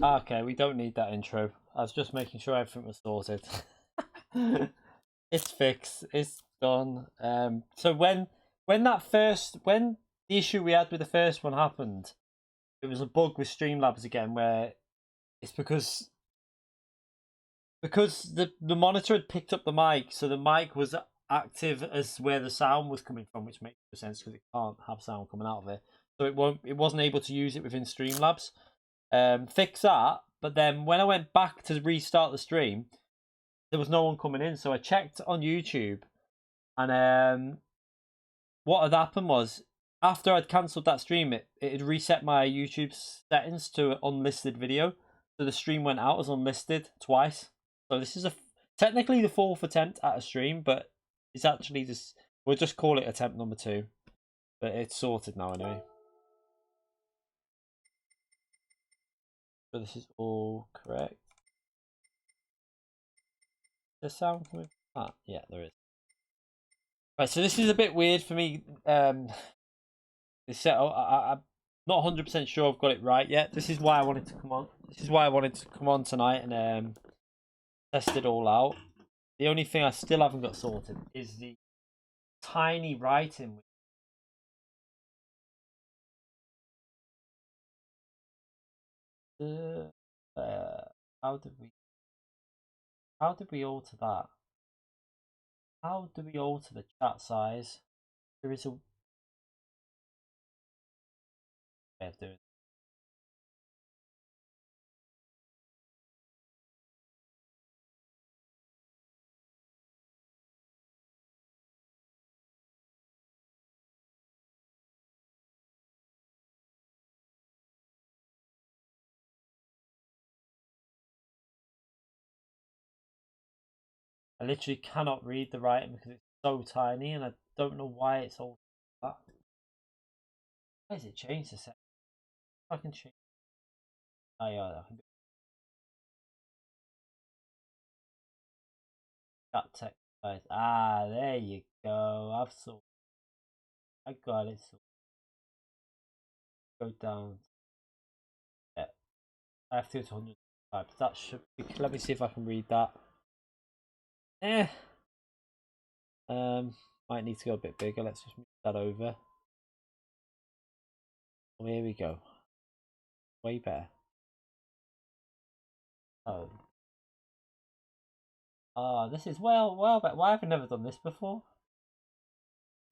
Okay, we don't need that intro. I was just making sure everything was sorted. It's fixed. It's done. So when when the issue we had with the first one happened, it was a bug with Streamlabs again, where it's because the monitor had picked up the mic, so the mic was active as where the sound was coming from, which makes no sense because it can't have sound coming out of it. So it wasn't able to use it within Streamlabs. Fix that, but then when I went back to restart the stream, there was no one coming in. So I checked on YouTube, and what had happened was after I'd cancelled that stream, it had reset my YouTube settings to unlisted video, so the stream went out as unlisted twice. So this is technically the fourth attempt at a stream, but it's actually just, we'll just call it attempt number 2. But it's sorted now anyway. So this is all correct. Does sound coming? Ah, yeah, there is. Right, so this is a bit weird for me. I'm not 100% sure I've got it right yet. This is why I wanted to come on. This is why I wanted to come on tonight and test it all out. The only thing I still haven't got sorted is the tiny writing. How did we alter that? How do we alter the chat size? There is a way of doing it. I literally cannot read the writing because it's so tiny, and I don't know why it's all that. Why has it changed the set? I can change. Oh yeah, I can do chat text size. Ah, there you go. I got it. So go down. Yeah, I have to go to 105. That should be. Let me see if I can read that. Eh. Might need to go a bit bigger. Let's just move that over. Oh, here we go. Way better. Oh. Oh, this is well better. Why have I never done this before?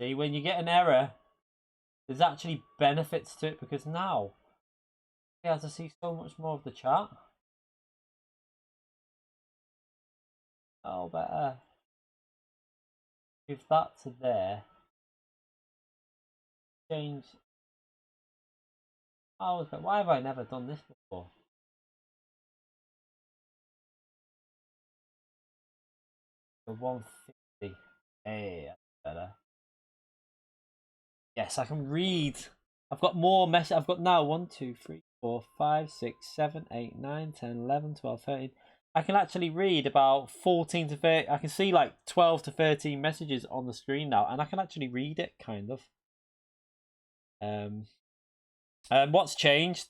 See, when you get an error, there's actually benefits to it because now you have to see so much more of the chat. Oh, better. Move that to there. Change. Oh, but why have I never done this before? The 150. Hey, that's better. Yes, I can read. I've got more mess. I've got now 1, 2, 3, 4, 5, 6, 7, 8, 9, 10, 11, 12, 13. I can actually read about 14 to 30. I can see like 12 to 13 messages on the screen now, and I can actually read it kind of. What's changed?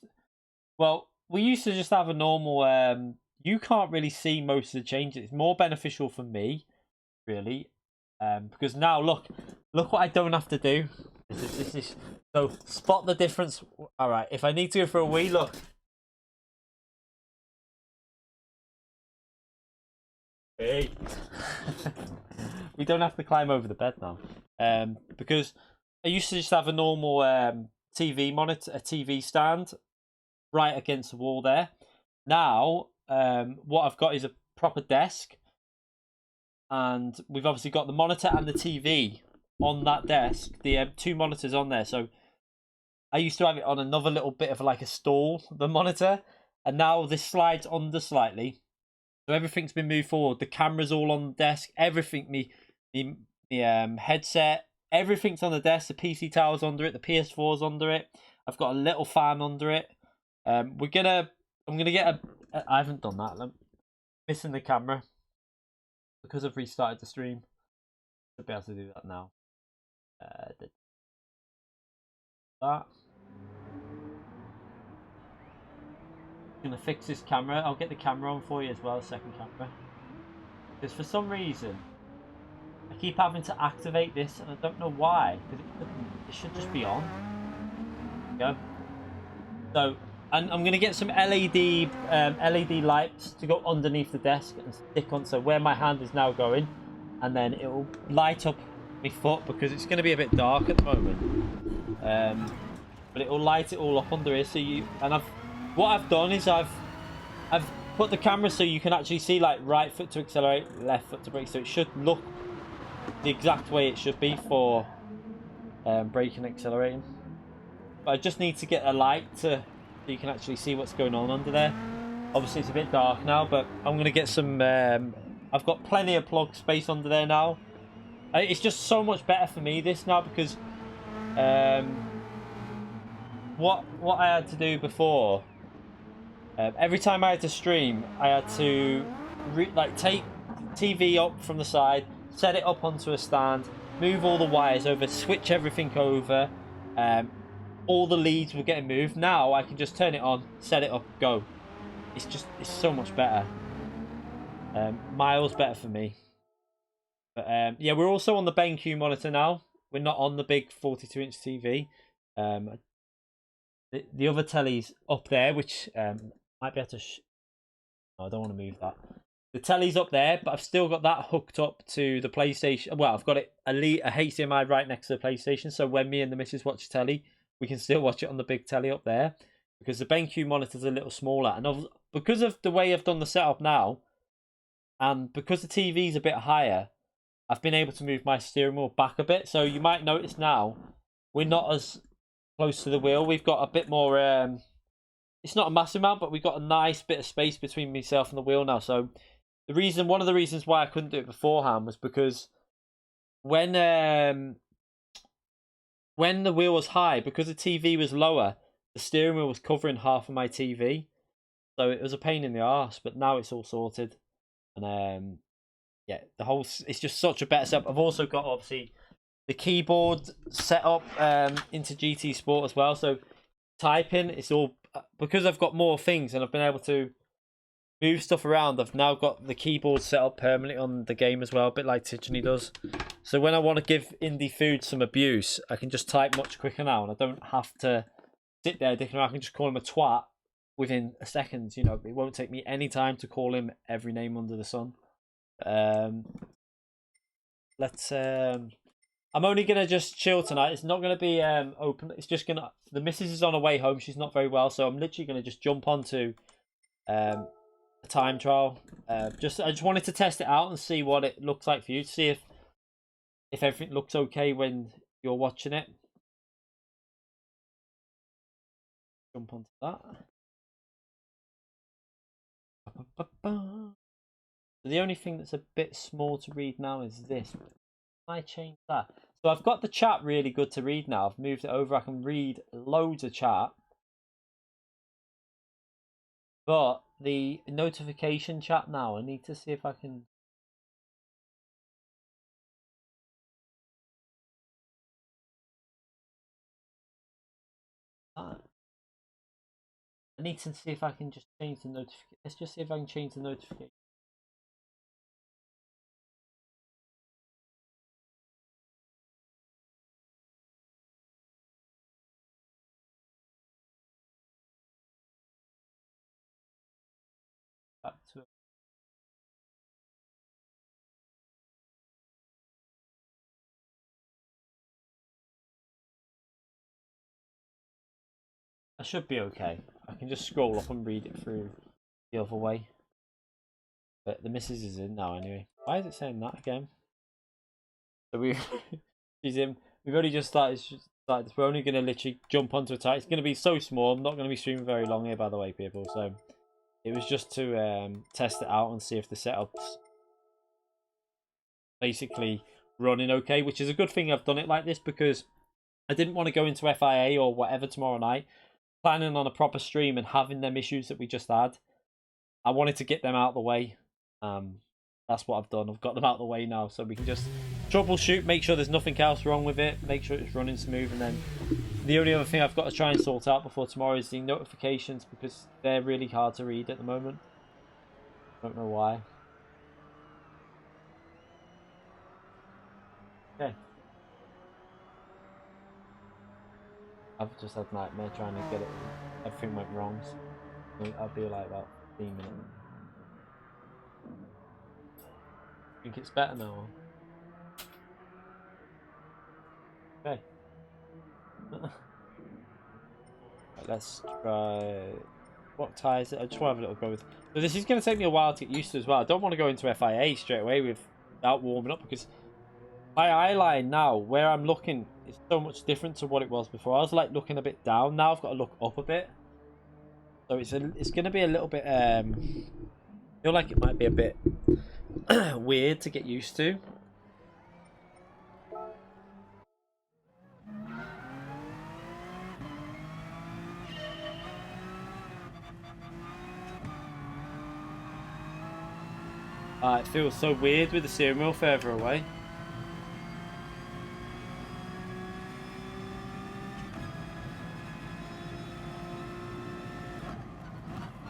Well, we used to just have a normal. You can't really see most of the changes. It's more beneficial for me, really, because now look what I don't have to do. This is so spot the difference. All right, if I need to go for a wee, look. Hey. We don't have to climb over the bed now, because I used to just have a normal TV monitor, a TV stand, right against the wall there. Now, what I've got is a proper desk, and we've obviously got the monitor and the TV on that desk. The 2 monitors on there. So I used to have it on another little bit of like a stall, the monitor, and now this slides under slightly. So everything's been moved forward. The camera's all on the desk. Everything, me headset, everything's on the desk. The PC tower's under it. The PS4's under it. I've got a little fan under it. I'm gonna get I haven't done that. I'm missing the camera because I've restarted the stream. Should be able to do that now. That. gonna fix this camera. I'll get the camera on for you as well, second camera. Because for some reason, I keep having to activate this, and I don't know why. Because it should just be on. There we go. So, and I'm gonna get some LED lights to go underneath the desk and stick on. So where my hand is now going, and then it will light up my foot because it's gonna be a bit dark at the moment. But it will light it all up under here. So what I've done is I've put the camera so you can actually see like right foot to accelerate, left foot to brake. So it should look the exact way it should be for braking and accelerating. But I just need to get a light so you can actually see what's going on under there. Obviously it's a bit dark now, but I'm going to get some... I've got plenty of plug space under there now. It's just so much better for me this now because what I had to do before, every time I had to stream, I had to take TV up from the side, set it up onto a stand, move all the wires over, switch everything over. All the leads were getting moved. Now I can just turn it on, set it up, go. It's so much better. Miles better for me. But yeah, we're also on the BenQ monitor now. We're not on the big 42-inch TV. The other telly's up there, which might be able to... No, I don't want to move that. The telly's up there, but I've still got that hooked up to the PlayStation. Well, I've got a HDMI right next to the PlayStation, so when me and the missus watch telly, we can still watch it on the big telly up there. Because the BenQ monitor's a little smaller. And because of the way I've done the setup now, and because the TV's a bit higher, I've been able to move my steering wheel back a bit. So you might notice now, we're not as close to the wheel. We've got a bit more... it's not a massive amount, but we've got a nice bit of space between myself and the wheel now. So one of the reasons why I couldn't do it beforehand was because when the wheel was high, because the TV was lower, the steering wheel was covering half of my TV. So it was a pain in the arse, but now it's all sorted. And yeah, it's just such a better setup. I've also got obviously the keyboard set up into GT Sport as well. So typing, it's all because I've got more things and I've been able to move stuff around. I've now got the keyboard set up permanently on the game as well, a bit like Tiffany does. So when I want to give Indie Food some abuse, I can just type much quicker now, and I don't have to sit there dicking around. I can just call him a twat within a second. You know, it won't take me any time to call him every name under the sun. I'm only gonna just chill tonight. It's not gonna be open. It's just gonna. The missus is on her way home. She's not very well, so I'm literally gonna just jump onto a time trial. I just wanted to test it out and see what it looks like for you. To see if everything looks okay when you're watching it. Jump onto that. The only thing that's a bit small to read now is this. I change that. So I've got the chat really good to read now. I've moved it over. I can read loads of chat. But the notification chat now, I need to see if I can... I need to see if I can just change the notification. Let's just see if I can change the notification. Back to it. I should be okay. I can just scroll up and read it through the other way. But the missus is in now anyway. Why is it saying that again? So she's in. We've only just started. We're only going to literally jump onto a tight. It's going to be so small. I'm not going to be streaming very long here, by the way, people. So it was just to test it out and see if the setup's basically running okay, which is a good thing I've done it like this because I didn't want to go into FIA or whatever tomorrow night planning on a proper stream and having them issues that we just had. I wanted to get them out of the way. That's what I've done. I've got them out of the way now, so we can just troubleshoot, make sure there's nothing else wrong with it, make sure it's running smooth, and then The only other thing I've got to try and sort out before tomorrow is the notifications, because they're really hard to read at the moment. Don't know why. Okay. I've just had nightmare trying to get it. Everything went wrong. So I'll be like about 15 minutes. I think it's better now. Okay. Right, let's try. What ties it? I just want to have a little go with. So this is going to take me a while to get used to as well. I don't want to go into FIA straight away without warming up, because my eye line now, where I'm looking, is so much different to what it was before. I was like looking a bit down. Now I've got to look up a bit. So it's going to be a little bit. I feel like it might be a bit weird to get used to. It feels so weird with the steering wheel further away.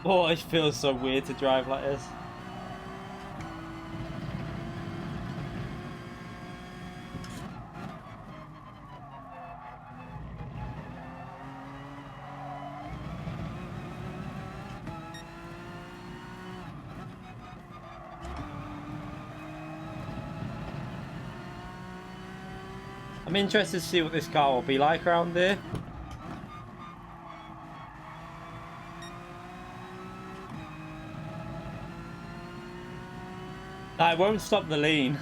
Oh, it feels so weird to drive like this. I'm interested to see what this car will be like around here. I won't stop the lean.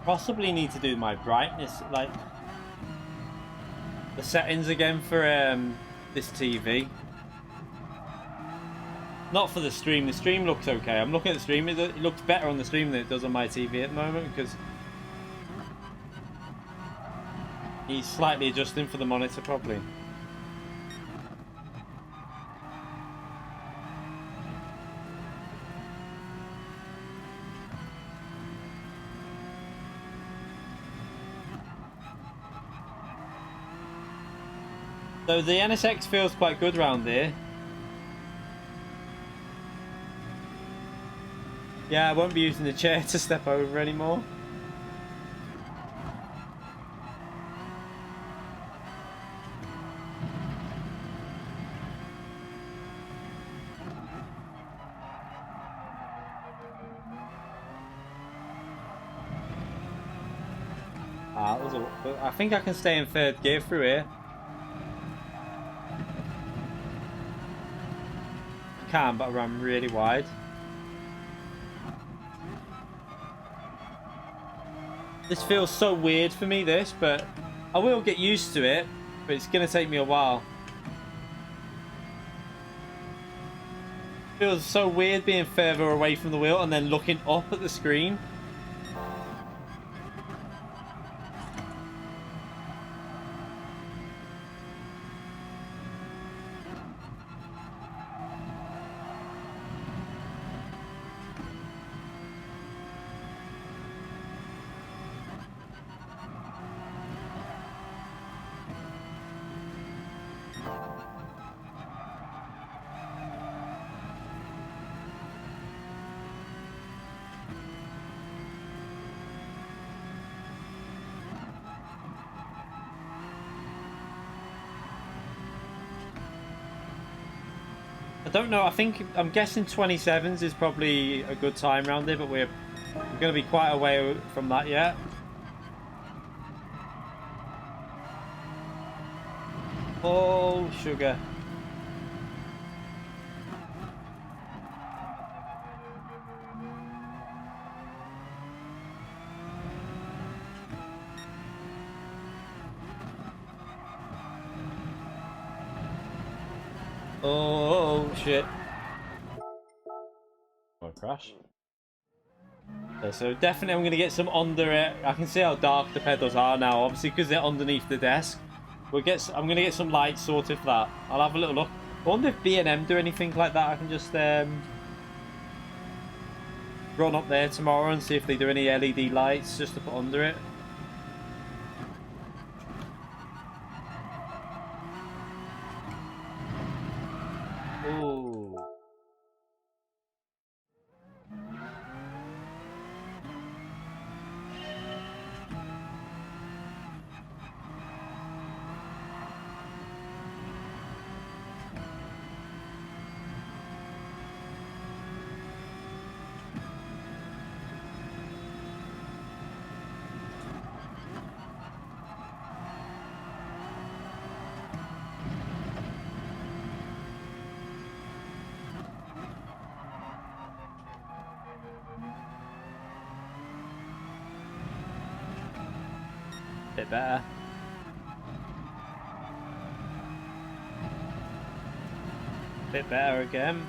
Possibly need to do my brightness, like the settings again for this TV. Not for the stream. The stream looks okay. I'm looking at the stream. It looks better on the stream than it does on my TV at the moment, because he's slightly adjusting for the monitor probably. So the NSX feels quite good around here. Yeah, I won't be using the chair to step over anymore. I think I can stay in third gear through here. I can, but I run really wide. This feels so weird for me, this, but I will get used to it, but it's going to take me a while. It feels so weird being further away from the wheel and then looking up at the screen. I don't know, I'm guessing 27s is probably a good time round here, but we're going to be quite a way from that yet. Oh, sugar. Oh shit. Oh, crash. Okay, so definitely I'm going to get some under it. I can see how dark the pedals are now, obviously because they're underneath the desk. I'm going to get some lights sorted for that. I'll have a little look. I wonder if B&M do anything like that. I can just run up there tomorrow and see if they do any LED lights just to put under it. Ooh. Bit better. Bit better again.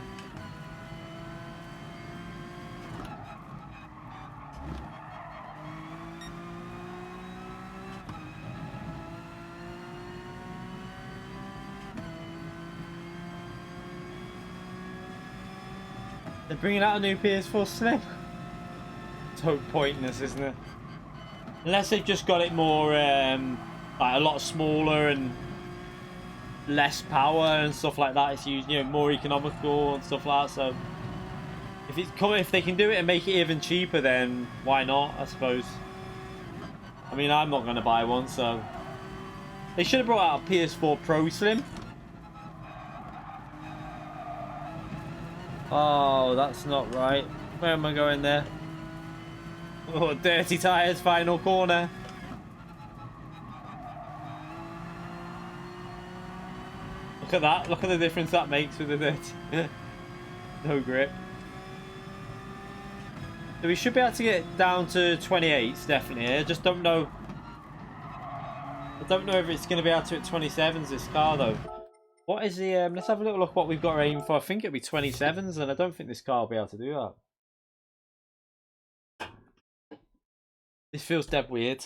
They're bringing out a new PS4 Slim. So pointless, isn't it? Unless they've just got it more, like a lot smaller and less power and stuff like that. It's used, you know, more economical and stuff like that. So if they can do it and make it even cheaper, then why not? I suppose. I mean, I'm not going to buy one, so they should have brought out a PS4 Pro Slim. Oh, that's not right. Where am I going there? Oh, dirty tyres, final corner. Look at that. Look at the difference that makes with the dirty. No grip. So we should be able to get down to 28s, definitely. I just don't know. I don't know if it's going to be able to hit 27s, this car, though. What is the... let's have a little look what we've got aiming for. I think it'll be 27s, and I don't think this car will be able to do that. This feels dead weird.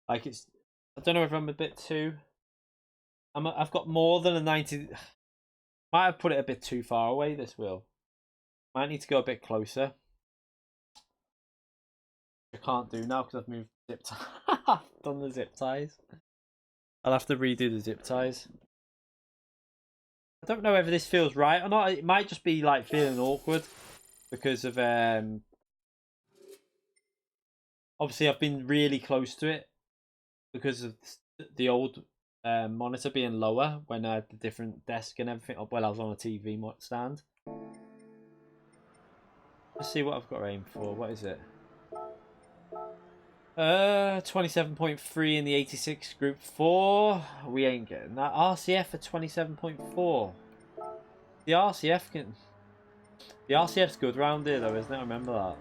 Like it's... I don't know if I'm a bit too... I've got more than a 90... Might have put it a bit too far away, this wheel. Might need to go a bit closer. I can't do now because I've moved zip ties. I've done the zip ties. I'll have to redo the zip ties. I don't know whether this feels right or not. It might just be like feeling awkward because of obviously I've been really close to it because of the old monitor being lower when I had the different desk and everything up. Well, I was on a TV stand. Let's see what I've got aim for. What is it? 27.3 in the 86 Group 4. We ain't getting that. RCF for 27.4. The RCF can... The RCF's good round here though, isn't it? I remember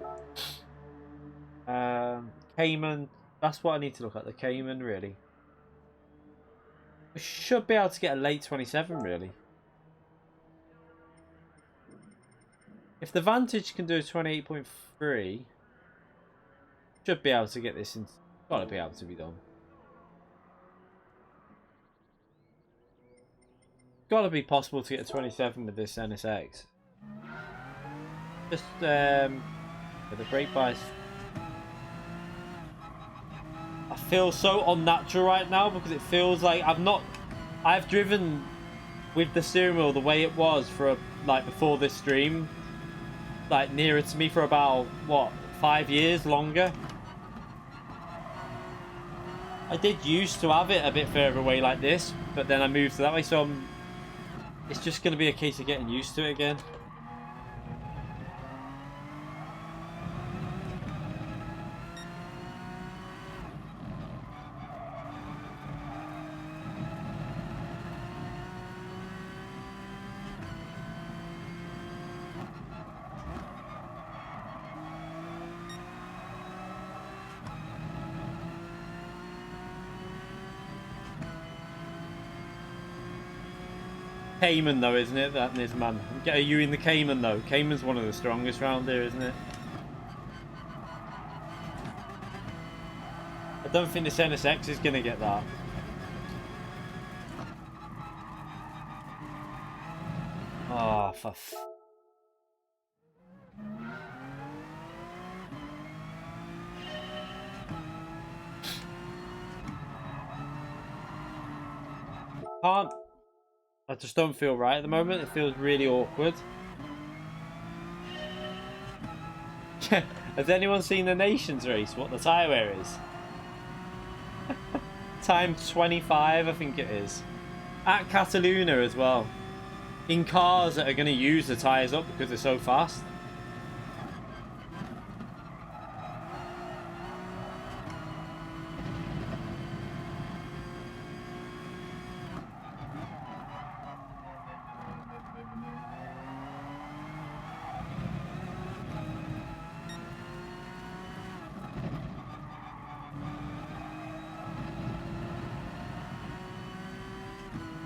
that. Cayman. That's what I need to look at. The Cayman, really. We should be able to get a late 27, really. If the Vantage can do a 28.3, should be able to get this in. Gotta be able to be done. Gotta be possible to get a 27 with this NSX. Just with the brake bias. I feel so unnatural right now because it feels like I've driven with the steering wheel the way it was for like before this stream, like nearer to me for about what, 5 years longer. I did used to have it a bit further away like this, but then I moved to that way, so it's just going to be a case of getting used to it again. Cayman though, isn't it? That is, man. Are you in the Cayman though? Cayman's one of the strongest round here, isn't it? I don't think this NSX is going to get that. Oh, I just don't feel right at the moment. It feels really awkward. Has anyone seen the Nations race? What the tyre wear is? Time 25, I think it is. At Catalunya as well. In cars that are going to use the tyres up because they're so fast.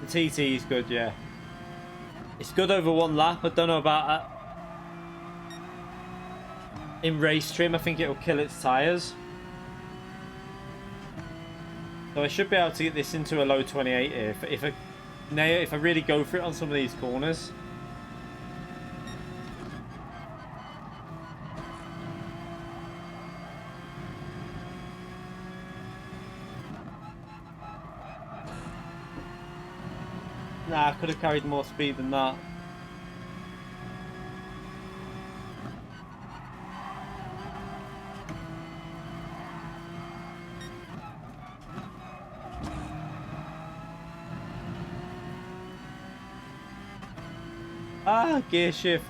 The TT is good, yeah. It's good over one lap. I don't know about that. In race trim, I think it'll kill its tyres. So I should be able to get this into a low 28 here if I really go for it on some of these corners. Nah, I could have carried more speed than that. Ah, gear shift.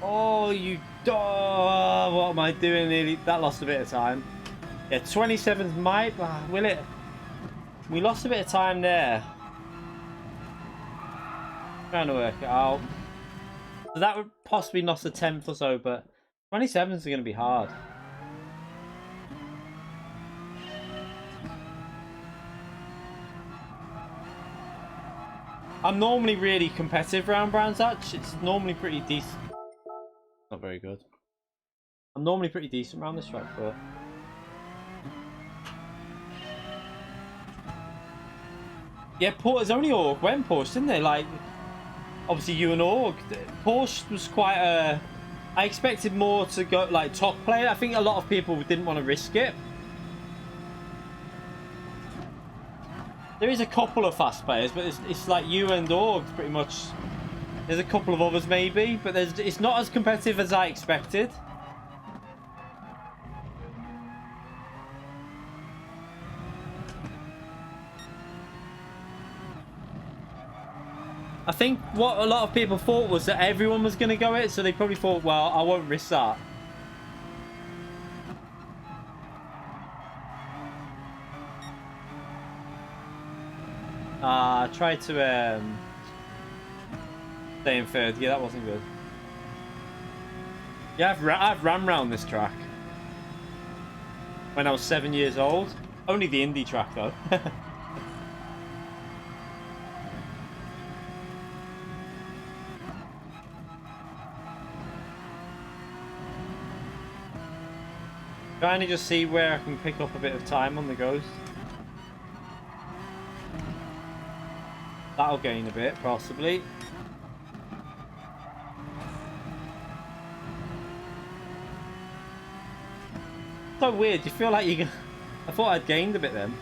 Oh, you... Oh, what am I doing? Nearly that lost a bit of time. Yeah, 27th might... will it? We lost a bit of time there. Trying to work it out. So that would possibly lost a 10th or so, but 27s are going to be hard. I'm normally really competitive around Brands Hatch. It's normally pretty decent. Not very good. I'm normally pretty decent around this track, but yeah, Porter's only Org went Porsche, didn't they? Like, obviously you and Org. Porsche was quite a... I expected more to go like top player. I think a lot of people didn't want to risk it. There is a couple of fast players, but it's like you and Org pretty much. There's a couple of others maybe, but it's not as competitive as I expected. I think what a lot of people thought was that everyone was going to go it, so they probably thought, well, I won't risk that. I tried to stay in third. Yeah, that wasn't good. Yeah, I've ran round this track when I was 7 years old. Only the indie track though. Trying to just see where I can pick up a bit of time on the Ghost. That'll gain a bit, possibly. So weird, you feel like you can... I thought I'd gained a bit then.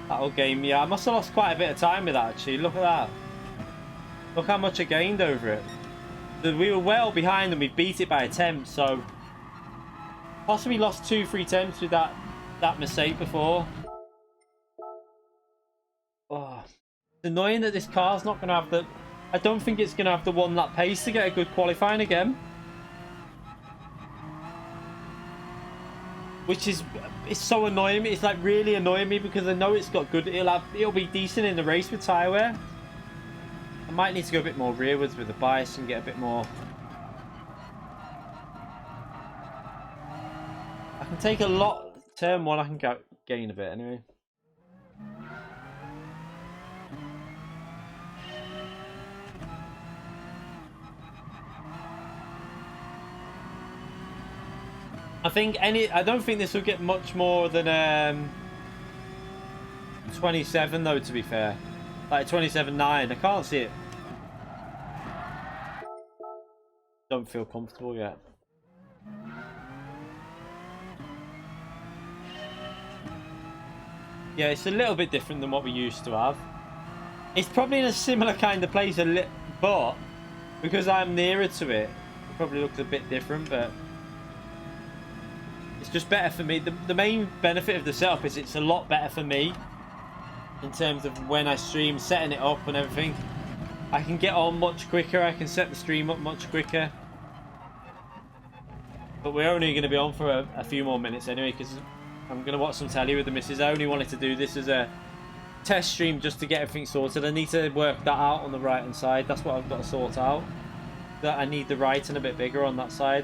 That'll gain me. I must have lost quite a bit of time with that actually. Look at that. Look how much I gained over it. We were well behind and we beat it by a tenth, so possibly lost 2-3 tenths with that mistake before. Oh, it's annoying that this car's not going to have the... I don't think it's going to have the 1 lap pace to get a good qualifying again. Which is... It's so annoying me. It's like really annoying me because I know it's got good... It'll be decent in the race with tyre wear. I might need to go a bit more rearwards with the bias and get a bit more... I can take a lot... Turn 1 I can gain a bit anyway. I don't think this will get much more than 27 though, to be fair. Like 27.9. I can't see it. don't feel comfortable yet. Yeah, it's a little bit different than what we used to have. It's probably in a similar kind of place, but because I'm nearer to it, it probably looks a bit different, but it's just better for me. The main benefit of the setup is it's a lot better for me in terms of when I stream, setting it up and everything. I can get on much quicker, I can set the stream up much quicker. But we're only going to be on for a few more minutes anyway, because I'm going to watch some telly with the missus. I only wanted to do this as a test stream just to get everything sorted. I need to work that out on the right hand side. That's what I've got to sort out. That I need the writing a bit bigger on that side.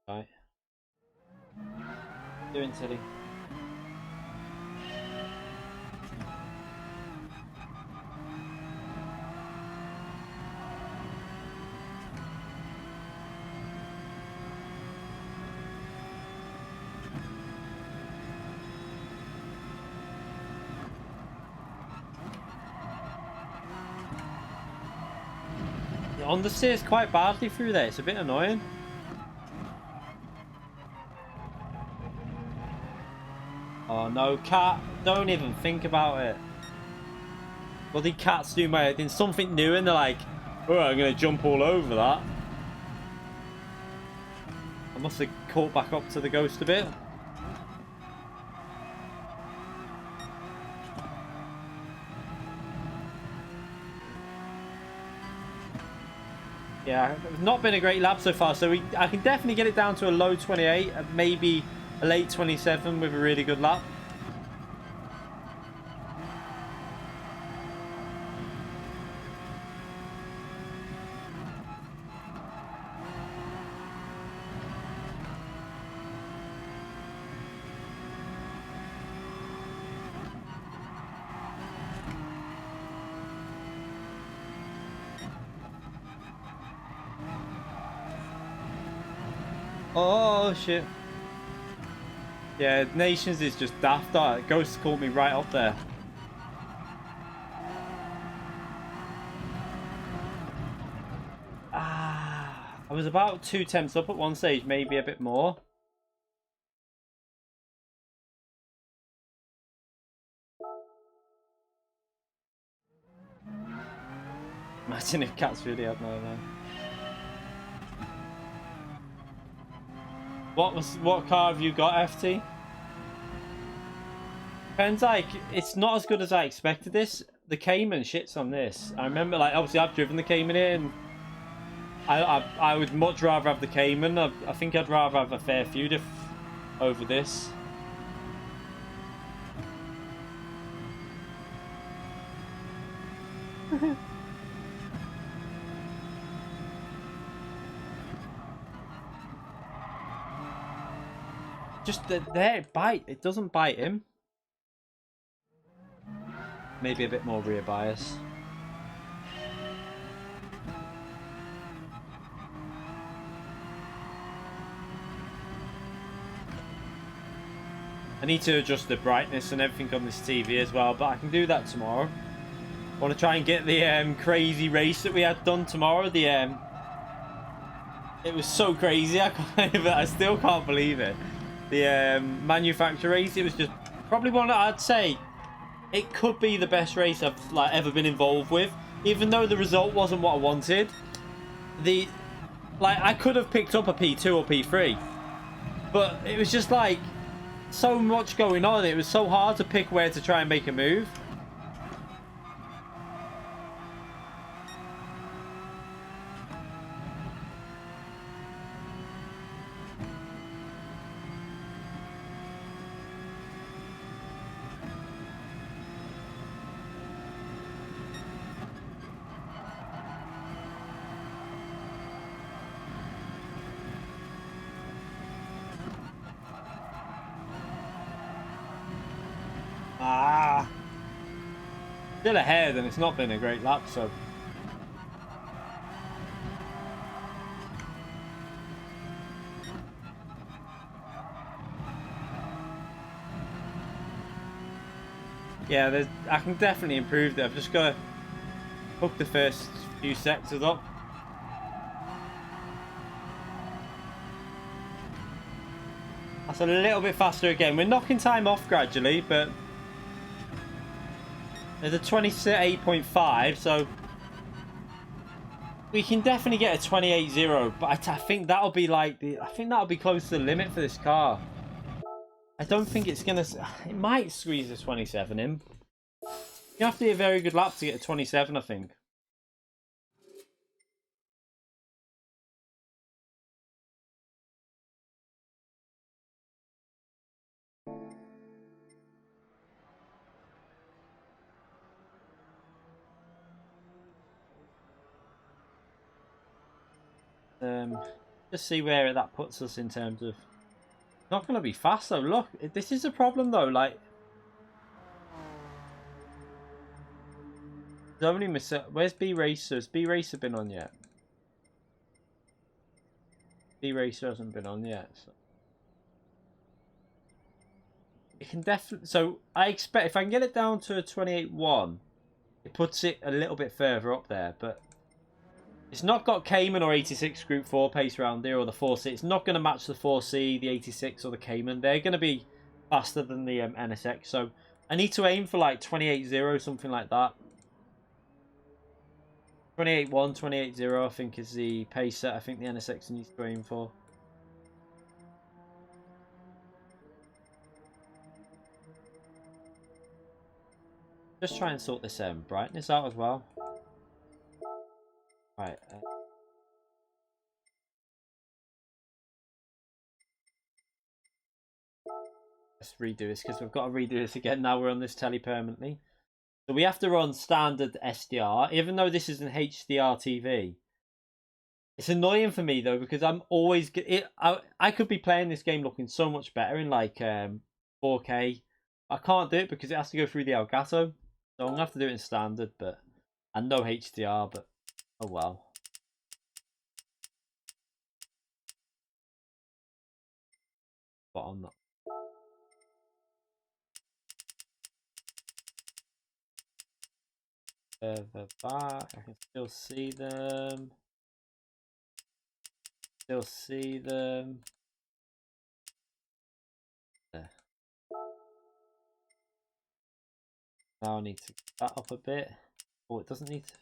Right. Doing silly. It understeers quite badly through there. It's a bit annoying. Oh no, cat! Don't even think about it. Bloody cats do my head in. Something new and they're like, oh, I'm gonna jump all over that. I must have caught back up to the ghost a bit. Yeah, it's not been a great lap so far, so I can definitely get it down to a low 28, maybe a late 27 with a really good lap. Oh shit. Yeah, Nations is just daft. Ghost caught me right up there. I was about 2 temps up at one stage, maybe a bit more. Imagine if cats really had no. What car have you got, FT? Depends, like, it's not as good as I expected this. The Cayman shits on this. I remember, like, obviously I've driven the Cayman here, and I would much rather have the Cayman. I think I'd rather have a fair few over this. Just there, bite. It doesn't bite him. Maybe a bit more rear bias. I need to adjust the brightness and everything on this TV as well, but I can do that tomorrow. I want to try and get the crazy race that we had done tomorrow. It was so crazy. I still can't believe it. The manufacturer race. It was just probably one that I'd say it could be the best race I've ever been involved with. Even though the result wasn't what I wanted, I could have picked up a P2 or P3, but it was just like so much going on. It was so hard to pick where to try and make a move. Still ahead, and it's not been a great lap, so Yeah, I can definitely improve it. I've just got to hook the first few sectors up. That's a little bit faster again. We're knocking time off gradually, but there's a 28.5, so we can definitely get a 28.0. But I think that'll be like I think that'll be close to the limit for this car. I don't think it's gonna. It might squeeze a 27 in. You have to be a very good lap to get a 27, I think. Just see where that puts us in terms of. Not going to be fast though. Look, this is a problem though. Like, there's only where's B Racers? B Racer been on yet? B Racer hasn't been on yet. So. It can definitely. So I expect if I can get it down to a 28.1, it puts it a little bit further up there. But it's not got Cayman or 86 Group 4 pace around here, or the 4C. It's not going to match the 4C, the 86, or the Cayman. They're going to be faster than the NSX. So I need to aim for like 28.0, something like that. 28.1, 28.0, I think is the pace set I think the NSX needs to aim for. Just try and sort this brightness out as well. Right. Let's redo this because we've got to redo this again now we're on this telly permanently. So we have to run standard SDR, even though this is an HDR TV. It's annoying for me though because I'm always I could be playing this game looking so much better in like 4K. I can't do it because it has to go through the Elgato. So I'm gonna have to do it in standard, but and no HDR, but oh well. But on that. Further back, I can still see them. Still see them. There. Now I need to get that up a bit. Oh, it doesn't need to.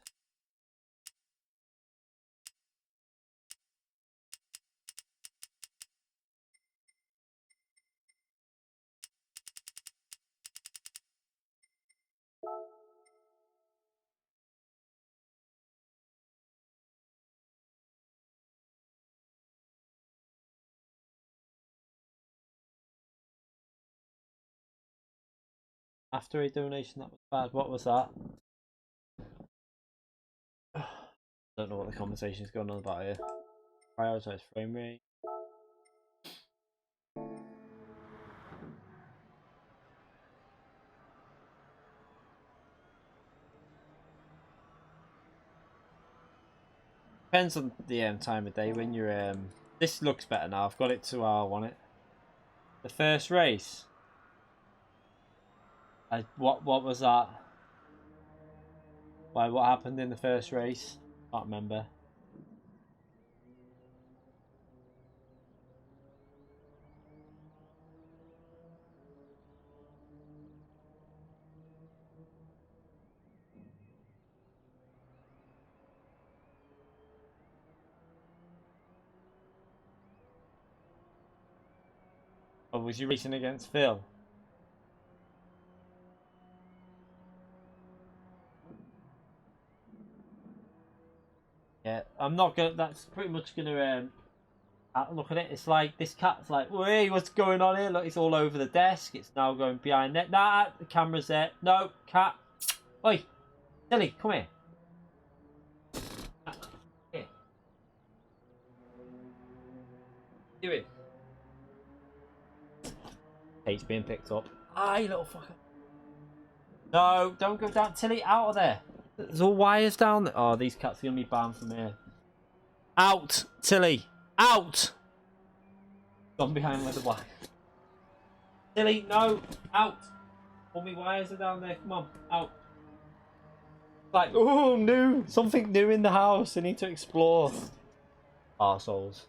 After a donation that was bad. What was that? Don't know what the conversation is going on about here. Prioritize frame rate. Depends on the time of day when you're this looks better now. I've got it to how I want it. The first race. What was that? Why what happened in the first race? Can't remember. Or was you racing against Phil? Yeah, I'm not gonna. That's pretty much gonna. Look at it. It's like this cat's like, "Hey, what's going on here? Look, it's all over the desk. It's now going behind it. Nah, the camera's there. No, cat. Oi, Tilly, come here. Here. Do it. Hey, he's being picked up. Ah, you little fucker. No, don't go down. Tilly, out of there. There's all wires down there. Oh, these cats are gonna be banned from here. Out, Tilly. Out. Gone behind with the wire. Tilly, no, out. All my wires are down there. Come on, out. Like, oh, new. Something new in the house. I need to explore. Arseholes.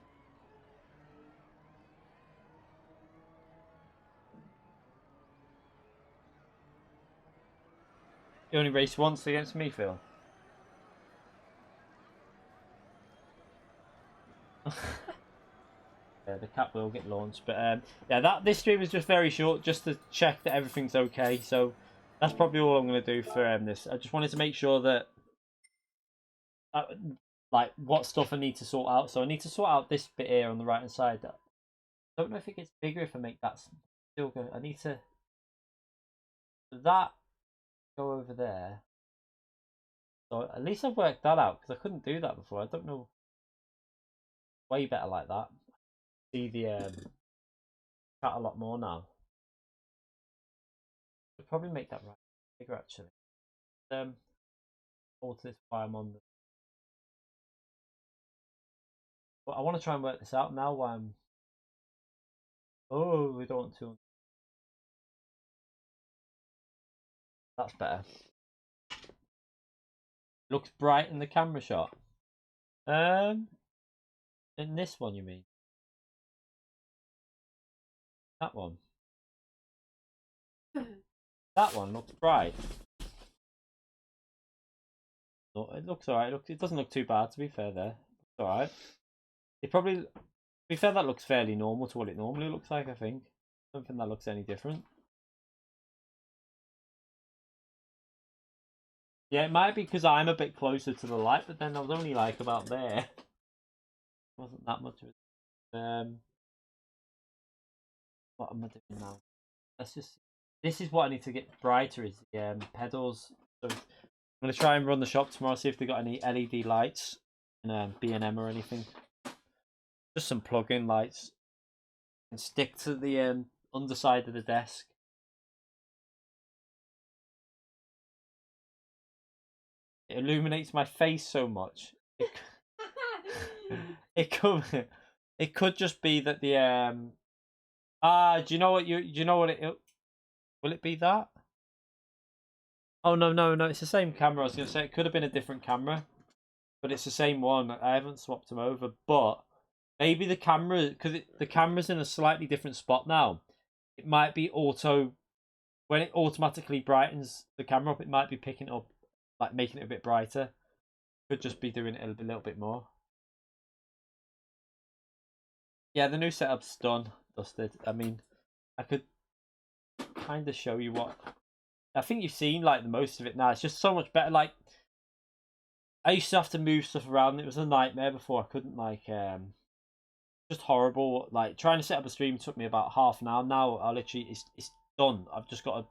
You only raced once against me, Phil. Yeah, the cap will get launched, but yeah, this stream was just very short, just to check that everything's okay. So that's probably all I'm going to do for this. I just wanted to make sure that, like, what stuff I need to sort out. So I need to sort out this bit here on the right hand side. I don't know if it gets bigger if I make that still go. I need to that go over there. So at least I've worked that out because I couldn't do that before. I don't know. Way better like that. See the chat a lot more now. I'll probably make that right bigger actually. Alter this while I'm on the. But I want to try and work this out now while I'm. Oh, we don't want to. That's better. Looks bright in the camera shot. In this one, you mean? That one. That one looks bright. No, it looks alright. It doesn't look too bad, to be fair. There, it's alright. It probably, to be fair, that looks fairly normal to what it normally looks like. I think. I don't think that looks any different. Yeah, it might be because I'm a bit closer to the light, but then I was only like about there. Wasn't that much of it. What am I doing now? Let's just. This is what I need to get brighter. Is the pedals. So I'm gonna try and run the shop tomorrow. See if they got any LED lights and B&M or anything. Just some plug-in lights. And stick to the underside of the desk. It illuminates my face so much. It could just be that the do you know what do you know what it will it be that? Oh no, it's the same camera. I was gonna say it could have been a different camera, but it's the same one. I haven't swapped them over, but maybe the camera, because the camera's in a slightly different spot now. It might be auto when it automatically brightens the camera up. It might be picking it up, like making it a bit brighter. Could just be doing it a little bit more. Yeah, the new setup's done, dusted. I mean, I could kind of show you what. I think you've seen like the most of it now. It's just so much better. Like I used to have to move stuff around. It was a nightmare before. I couldn't like just horrible. Like trying to set up a stream took me about half an hour. Now I literally it's done. I've just got to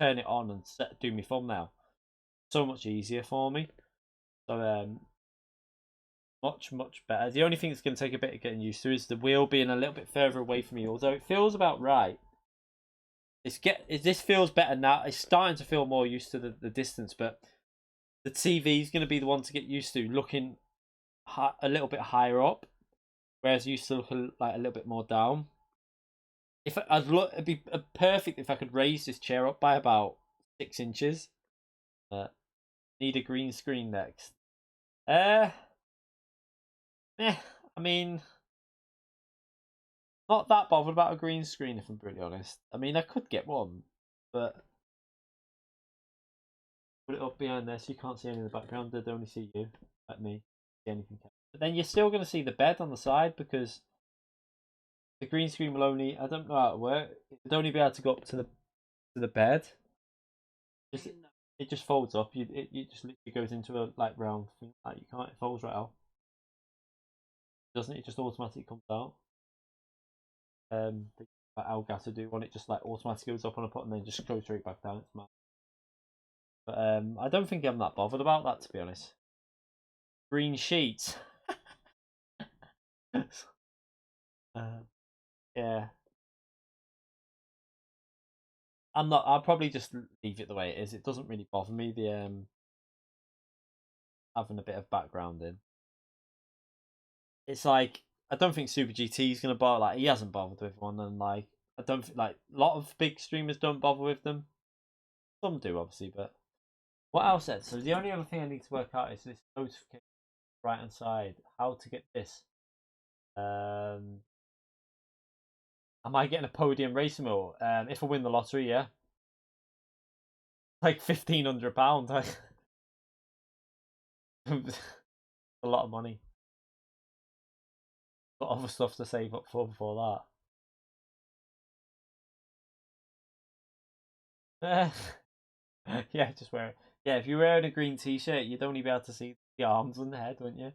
turn it on and do my thumbnail. So much easier for me. So much better. The only thing that's going to take a bit of getting used to is the wheel being a little bit further away from me. Although it feels about right. This feels better now. It's starting to feel more used to the distance, but the TV is going to be the one to get used to looking a little bit higher up, whereas it used to look like a little bit more down. If it'd be perfect if I could raise this chair up by about 6 inches. Need a green screen next. I mean, not that bothered about a green screen if I'm brutally honest. I mean, I could get one, but put it up behind there so you can't see any in the background. They'd only see you, like me, see anything. But then you're still going to see the bed on the side because the green screen will only. I don't know how it works. It would only be able to go up to the bed. It just folds up. It just literally goes into a like round thing. Like you can't. It folds right out. Doesn't it? It just automatically comes out. Like Elgato do one. It just like automatically goes up on a put and then just goes straight back down. It's mad. But I don't think I'm that bothered about that, to be honest. Green sheets. Yeah. I'm not. I'll probably just leave it the way it is. It doesn't really bother me. The having a bit of background in. It's like I don't think Super GT is gonna bother. Like he hasn't bothered with one, and like I don't think like a lot of big streamers don't bother with them. Some do, obviously, but what else then? So the only other thing I need to work out is this notification right hand side. How to get this? Am I getting a podium racing wheel? If I win the lottery, yeah, like £1,500. A lot of money. Got other stuff to save up for before that. Yeah, just wear it. Yeah, if you're wearing a green t-shirt, you'd only be able to see the arms and the head, wouldn't you?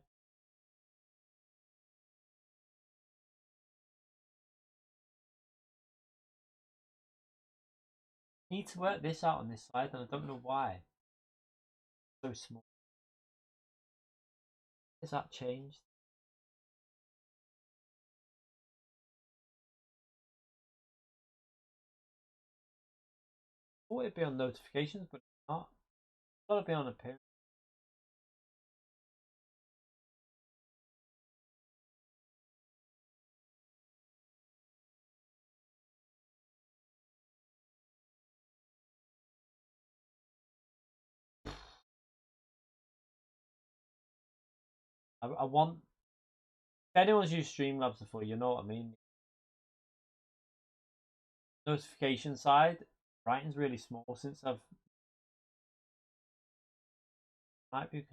Need to work this out on this side, and I don't know why. So small. Has that changed? I thought it'd be on notifications, but it's not. It's gotta be on appearance. I want. If anyone's used Streamlabs before, you know what I mean. Notification side, writing's really small since I've might be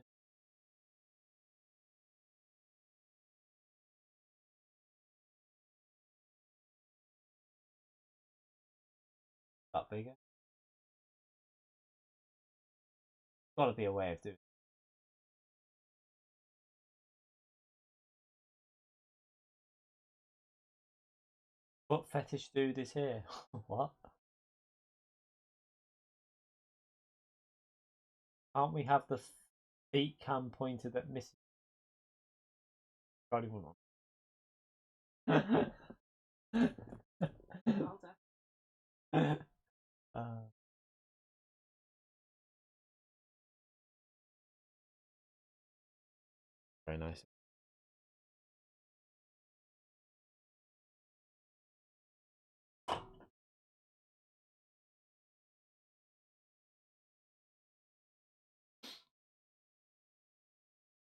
that bigger. Gotta be a way of doing it. What fetish dude is here? What? Can't we have the feet cam pointed at Missy? God, even very nice.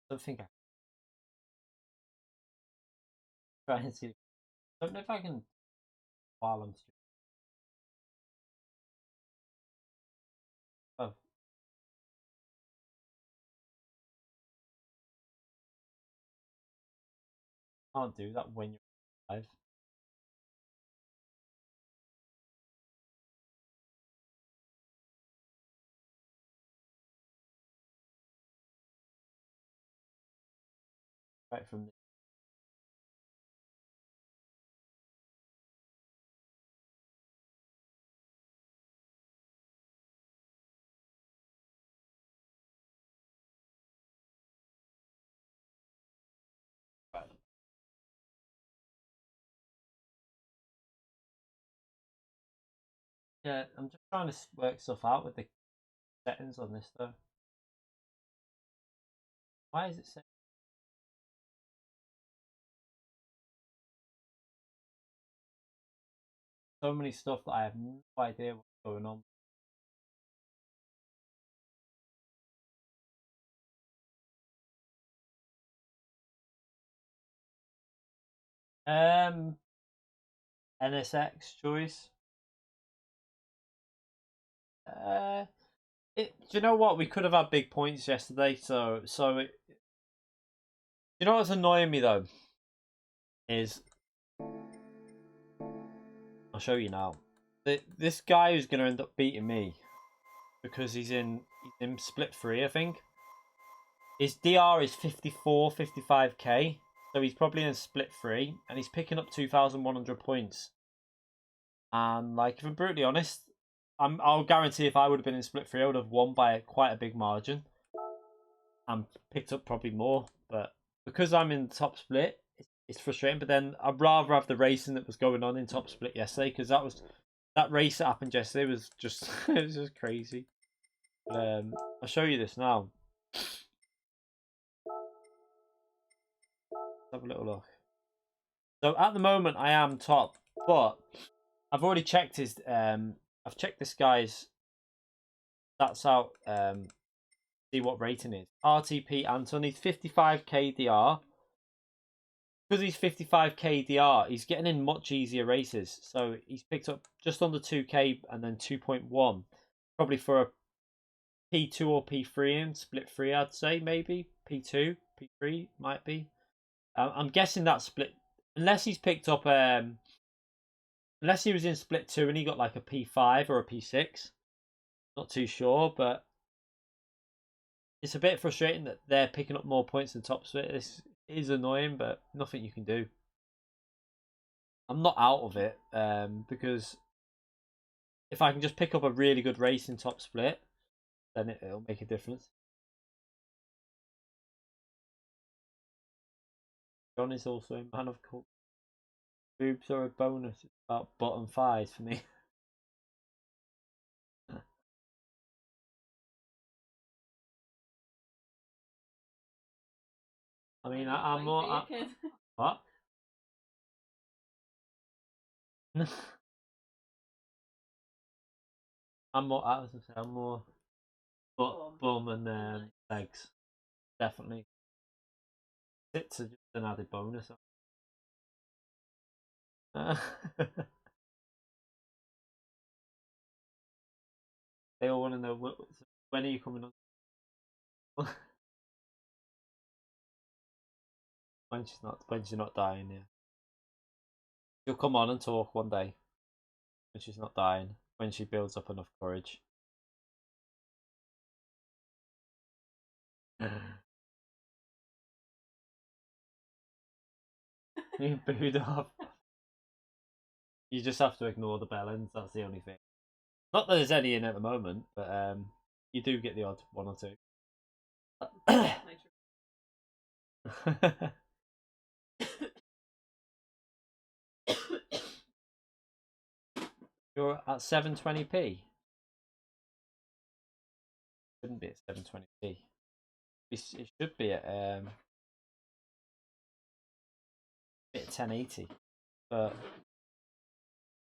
I don't think I try and see. I don't know if I can while I'm streaming. Oh, can't do that when you're live. Right from the right. Yeah, I'm just trying to work stuff out with the settings on this though. Why is it set? So many stuff that I have no idea what's going on. Um, NSX choice. Uh, do you know what? We could have had big points yesterday. You know what's annoying me though is I'll show you now. This guy who's going to end up beating me because he's in split free, I think. His DR is 54, 55k, so he's probably in split free, and he's picking up 2,100 points. And like, if I'm brutally honest, I'll guarantee if I would have been in split free, I would have won by quite a big margin and picked up probably more. But because I'm in top split, it's frustrating. But then I'd rather have the racing that was going on in top split yesterday, because that race that happened yesterday was just it was just crazy. But, I'll show you this now. Let's have a little look. So at the moment I am top, but I've already checked his I've checked this guy's That's out. See what rating is. RTP Anton, he's 55 KDR. Because he's 55 KDR, he's getting in much easier races. So he's picked up just under 2K and then 2.1. Probably for a P2 or P3 and split 3, I'd say, maybe. P2, P3 might be. I'm guessing that split, unless he's picked up, unless he was in split 2 and he got like a P5 or a P6. Not too sure, but it's a bit frustrating that they're picking up more points than top split. This is annoying, but nothing you can do. I'm not out of it, because if I can just pick up a really good race in top split, then it'll make a difference. John is also a man of culture. Boobs are a bonus. It's about bottom 5 for me. I mean, I'm more. What? I'm more. I was gonna say I'm more bum and legs. Definitely. Tits are just an added bonus. They all want to know when are you coming on? When she's not dying. Yeah, she'll come on and talk one day when she's not dying. When she builds up enough courage. You booed off. You just have to ignore the bellends. That's the only thing. Not that there's any in at the moment, but you do get the odd one or two. You're at 720p. Shouldn't be at 720p. It should be at 1080. But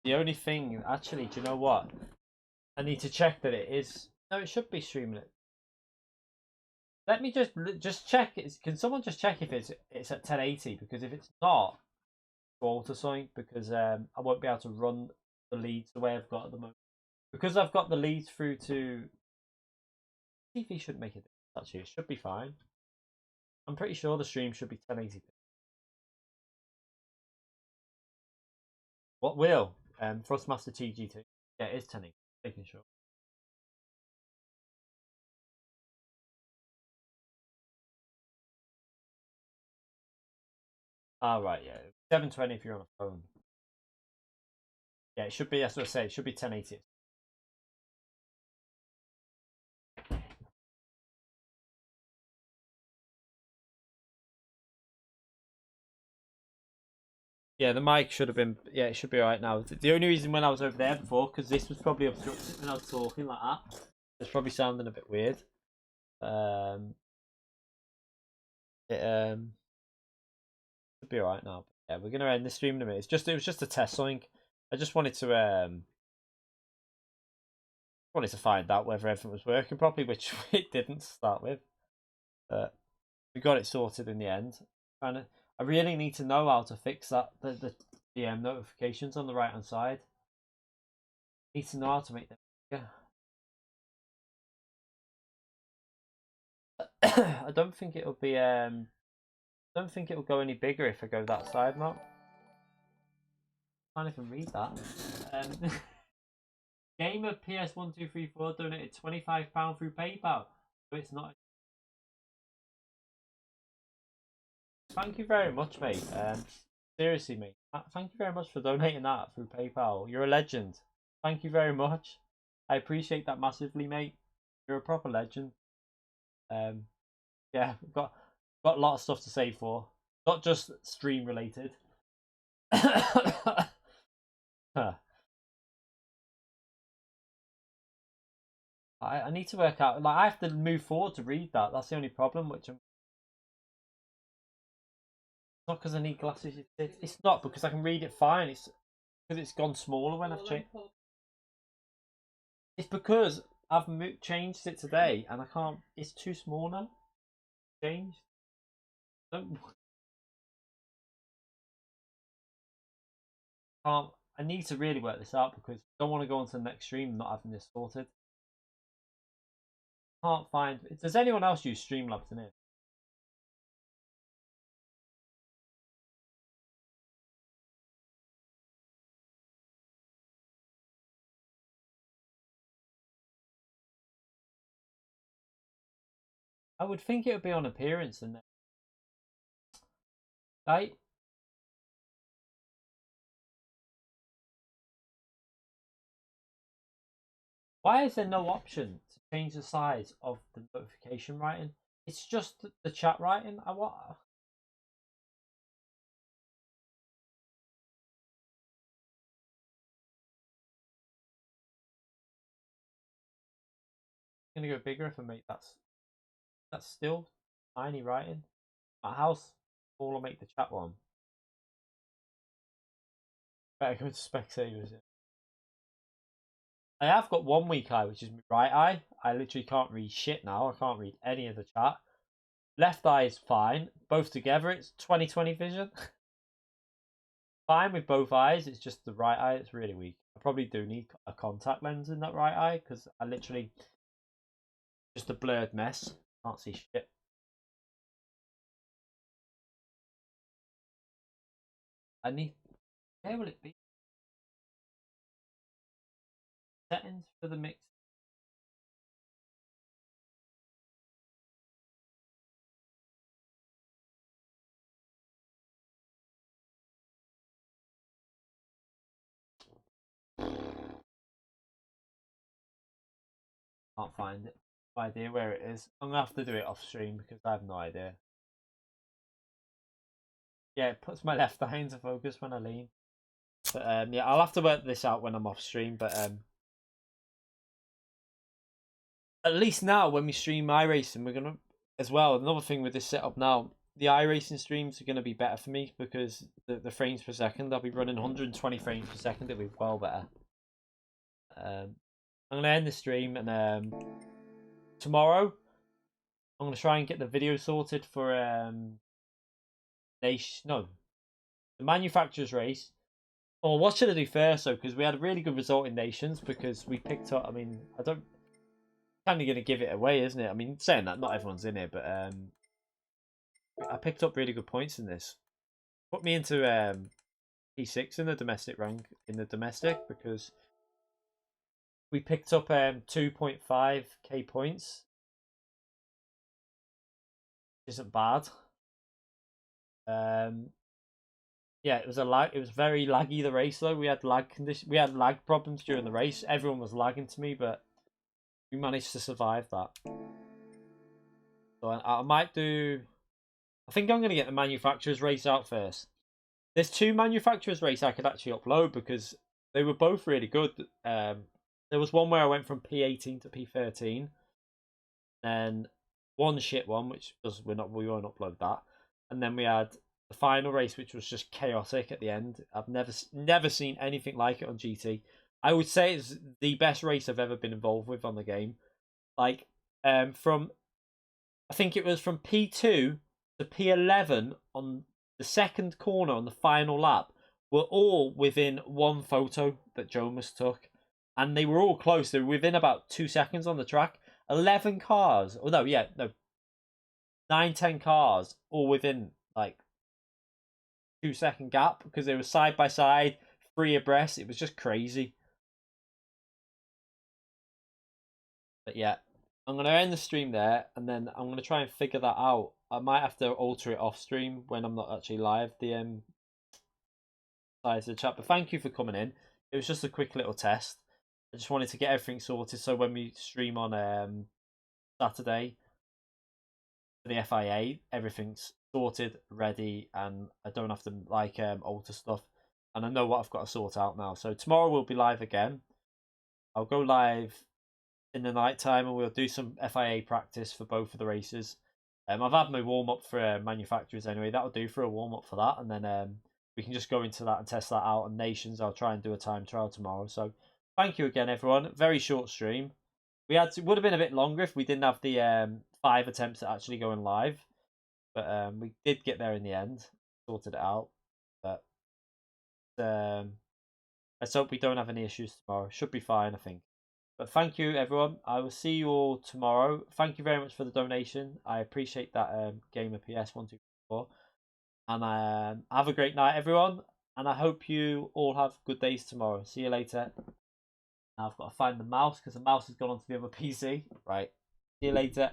the only thing, actually, do you know what? I need to check that it is. No, it should be streaming it. Let me just check. Can someone just check if it's at 1080? Because if it's not, go alter something, because I won't be able to run the leads the way I've got at the moment. Because I've got the leads through to TV shouldn't make it. Actually, it should be fine. I'm pretty sure the stream should be 1080p. What will? Thrustmaster TG2. Yeah, it is 1080. Making sure. Ah, right, yeah. 720 if you're on a phone. Yeah, it should be, that's what I say, it should be 1080. Yeah, the mic should have been, yeah, it should be alright now. The only reason when I was over there before, because this was probably obstructed when I was talking like that. It's probably sounding a bit weird. It should be alright now. But yeah, we're gonna end the stream in a minute. It was just a test something. I just wanted to find out whether everything was working properly, which it didn't start with. But we got it sorted in the end. I really need to know how to fix that the notifications on the right hand side. I need to know how to make them bigger. I don't think it'll be I don't think it'll go any bigger if I go that side, Mark. I can't even read that. Gamer PS1234 donated £25 through PayPal. So it's not. Thank you very much, mate. Seriously, mate. Thank you very much for donating that through PayPal. You're a legend. Thank you very much. I appreciate that massively, mate. You're a proper legend. Yeah, got a lot of stuff to say for, not just stream related. I need to work out. Like I have to move forward to read that. That's the only problem. Which I'm not because I need glasses. It's not because I can read it fine. It's because it's gone smaller when I've changed. It's because I've changed it today, and I can't. It's too small now. Changed. Don't. Can't. I need to really work this out because I don't want to go on to the next stream not having this sorted. Can't find. Does anyone else use Streamlabs in it? I would think it would be on appearance and then, right? Why is there no option to change the size of the notification writing? It's just the chat writing. I want. I'm gonna go bigger if I make that's still tiny writing. My house, all I make the chat one. Better go to Specsavers. I have got one weak eye, which is my right eye. I literally can't read shit now. I can't read any of the chat. Left eye is fine. Both together, it's 20/20 vision. Fine with both eyes. It's just the right eye that's really weak. I probably do need a contact lens in that right eye because I literally just a blurred mess. Can't see shit. I need. Where will it be? Settings for the mix. Can't find it. No idea where it is. I'm gonna have to do it off stream because I have no idea. Yeah, it puts my left eye into focus when I lean. But yeah, I'll have to work this out when I'm off stream. But at least now when we stream iRacing, we're gonna as well. Another thing with this setup now, the iRacing streams are gonna be better for me because the frames per second. I'll be running 120 frames per second. It'll be well better. I'm gonna end the stream and tomorrow I'm gonna try and get the video sorted for the manufacturer's race. Or what should I do first though? Because we had a really good result in Nations because we picked up. I mean, I don't. Kind of gonna give it away, isn't it? I mean, saying that not everyone's in it, but I picked up really good points in this. Put me into P6 in the domestic rank because we picked up 2.5k points. Isn't bad. Yeah, it was very laggy the race though. We had lag problems during the race. Everyone was lagging to me, but we managed to survive that. So I might do. I think I'm going to get the manufacturer's race out first. There's two manufacturer's race I could actually upload because they were both really good. There was one where I went from P18 to P13, and one shit one, which was we won't upload that, and then we had the final race, which was just chaotic at the end. I've never seen anything like it on GT. I would say it's the best race I've ever been involved with on the game. Like, from I think it was from P2 to P11 on the second corner on the final lap were all within one photo that Jonas took, and they were all close. They were within about 2 seconds on the track. 11 cars. Oh no, 9-10 cars all within like 2 second gap because they were side by side, 3 abreast. It was just crazy. But yeah, I'm going to end the stream there and then I'm going to try and figure that out. I might have to alter it off stream when I'm not actually live, the size of the chat. But thank you for coming in. It was just a quick little test. I just wanted to get everything sorted so when we stream on Saturday for the FIA, everything's sorted, ready, and I don't have to like alter stuff. And I know what I've got to sort out now. So tomorrow we'll be live again. I'll go live in the night time and we'll do some FIA practice for both of the races. I've had my warm up for manufacturers anyway. That'll do for a warm up for that, and then we can just go into that and test that out. And Nations, I'll try and do a time trial tomorrow. So thank you again, everyone. Very short stream. would have been a bit longer if we didn't have the 5 attempts at actually going live, but we did get there in the end, sorted it out. But let's hope we don't have any issues tomorrow. Should be fine, I think. But thank you, everyone. I will see you all tomorrow. Thank you very much for the donation. I appreciate that, Gamer PS1234. And have a great night, everyone. And I hope you all have good days tomorrow. See you later. Now I've got to find the mouse because the mouse has gone onto the other PC. Right. See you later.